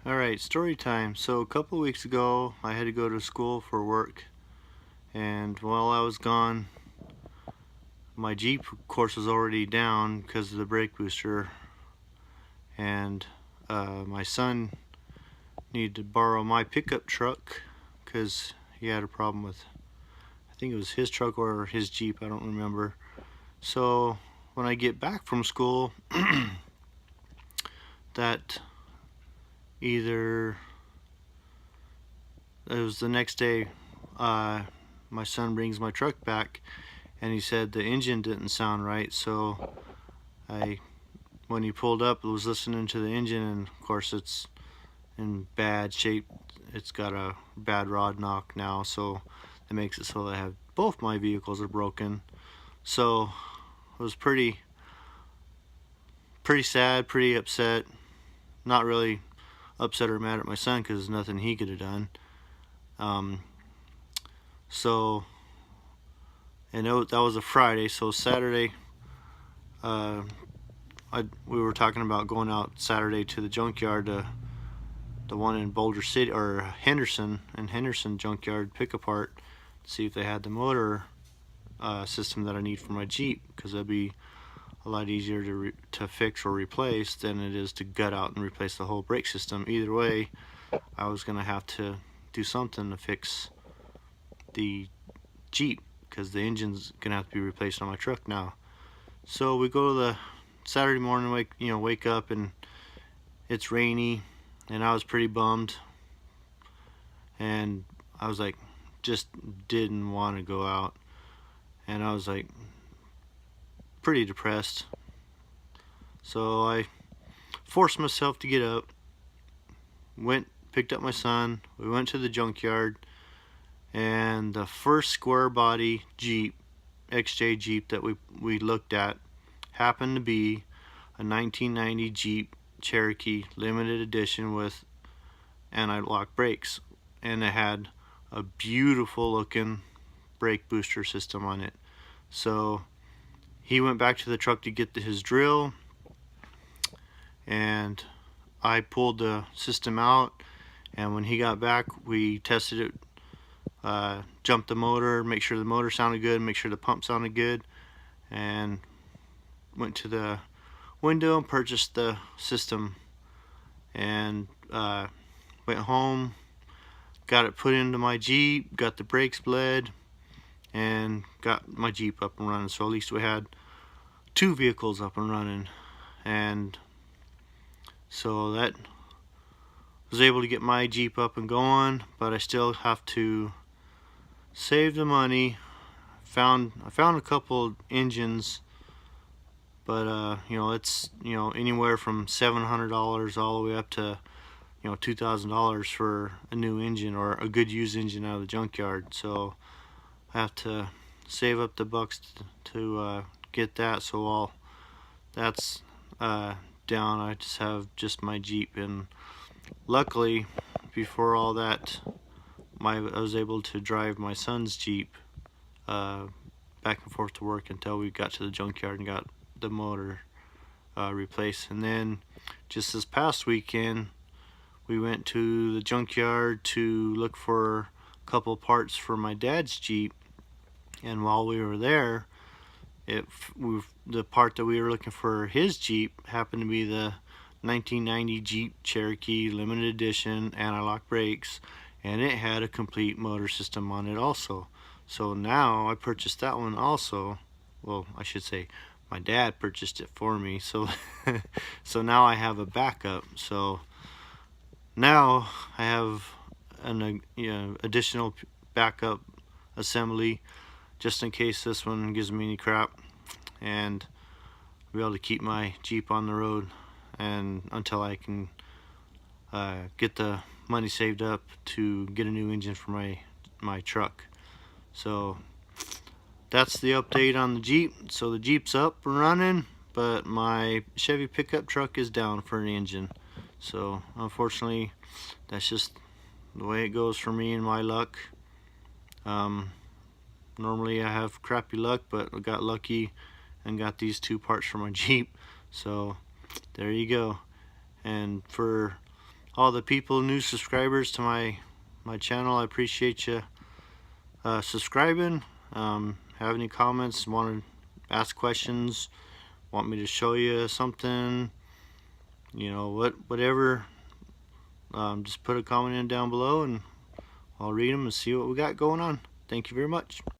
Alright, story time. So a couple of weeks ago I had to go to school for work, and while I was gone my Jeep of course was already down because of the brake booster, and my son needed to borrow my pickup truck because he had a problem with, I think it was his truck or his Jeep, I don't remember. So when I get back from school that either it was the next day, my son brings my truck back and he said the engine didn't sound right. So when he pulled up, I was listening to the engine, and of course it's in bad shape. It's got a bad rod knock now, so it makes it so that I have both my vehicles are broken. So I was pretty sad, pretty upset. Not really upset or mad at my son because there's nothing he could have done. So, and that was a Friday. So Saturday, we were talking about going out Saturday to the junkyard, the one in Boulder City or Henderson junkyard, pick apart, see if they had the motor system that I need for my Jeep, because that'd be a lot easier to fix or replace than it is to gut out and replace the whole brake system. Either way, I was gonna have to do something to fix the Jeep because the engine's gonna have to be replaced on my truck now. So we go to the Saturday morning, wake up, and it's rainy, and I was pretty bummed, and I was like, just didn't want to go out, and I was like pretty depressed. So I forced myself to get up, picked up my son, we went to the junkyard, and the first square body Jeep, XJ Jeep, that we looked at happened to be a 1990 Jeep Cherokee limited edition with anti-lock brakes, and it had a beautiful looking brake booster system on it. So he went back to the truck to get his drill, and I pulled the system out, and when he got back we tested it, jumped the motor, make sure the motor sounded good, make sure the pump sounded good, and went to the window and purchased the system, and went home, got it put into my Jeep, got the brakes bled, and got my Jeep up and running. So at least we had two vehicles up and running, and so that was able to get my Jeep up and going. But I still have to save the money. I found a couple engines, but it's anywhere from $700 all the way up to $2,000 for a new engine or a good used engine out of the junkyard. So I have to save up the bucks to get that. So while that's down, I just have my Jeep, and luckily before all that I was able to drive my son's Jeep back and forth to work until we got to the junkyard and got the motor replaced. And then just this past weekend we went to the junkyard to look for a couple parts for my dad's Jeep, and while we were there, the part that we were looking for his Jeep happened to be the 1990 Jeep Cherokee limited edition anti-lock brakes, and it had a complete motor system on it also. So now I purchased that one also. Well, I should say my dad purchased it for me, so so now I have a backup. So now I have an additional backup assembly just in case this one gives me any crap, and be able to keep my Jeep on the road and until I can get the money saved up to get a new engine for my truck. So that's the update on the Jeep. So the Jeep's up and running, but my Chevy pickup truck is down for an engine. So unfortunately that's just the way it goes for me and my luck. Normally I have crappy luck, but I got lucky and got these two parts for my Jeep. So there you go. And for all the people, new subscribers to my channel. I appreciate you subscribing. Have any comments, want to ask questions, want me to show you something, you know, whatever, just put a comment in down below and I'll read them and see what we got going on. Thank you very much.